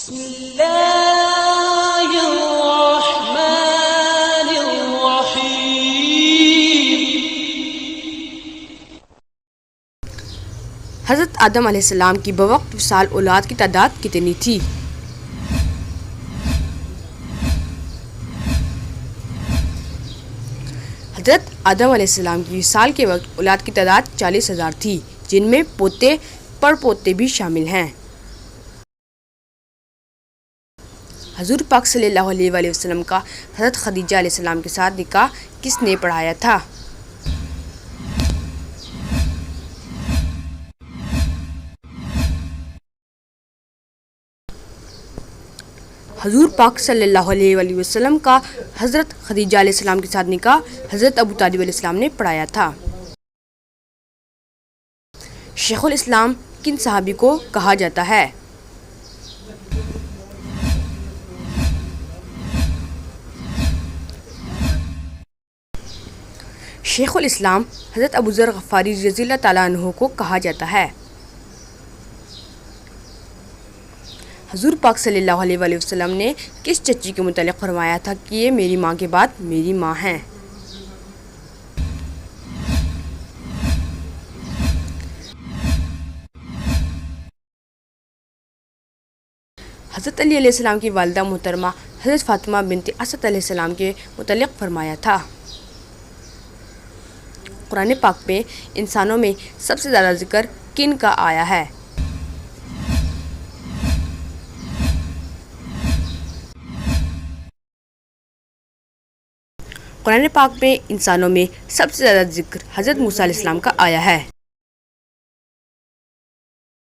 بسم اللہ الرحمن الرحیم۔ حضرت آدم علیہ السلام کی بوقت وصال اولاد کی تعداد کتنی تھی؟ حضرت آدم علیہ السلام کی وصال کے وقت اولاد کی تعداد 40,000 تھی، جن میں پوتے پڑ پوتے بھی شامل ہیں۔ حضور پاک صلی اللہ علیہ وآلہ وسلم کا حضرت خدیجہ علیہ السلام کے ساتھ نکاح کس نے پڑھایا تھا؟ حضور پاک صلی اللہ علیہ وآلہ وسلم کا حضرت خدیجہ علیہ السلام کے ساتھ نکاح حضرت ابو طالب علیہ السلام نے پڑھایا تھا۔ شیخ الاسلام کن صحابی کو کہا جاتا ہے؟ شیخ الاسلام حضرت ابو ذر غفاری رضی اللہ تعالیٰ عنہ کو کہا جاتا ہے۔ حضور پاک صلی اللہ علیہ وآلہ وسلم نے کس چچی کے متعلق فرمایا تھا کہ یہ میری ماں کے بعد میری ماں ہیں؟ حضرت علی علیہ السلام کی والدہ محترمہ حضرت فاطمہ بنت اسد علیہ السلام کے متعلق فرمایا تھا۔ قرآن پاک میں انسانوں میں سب سے زیادہ ذکر کن کا آیا ہے؟ قرآن پاک میں انسانوں میں سب سے زیادہ ذکر حضرت موسیٰ علیہ السلام کا آیا ہے۔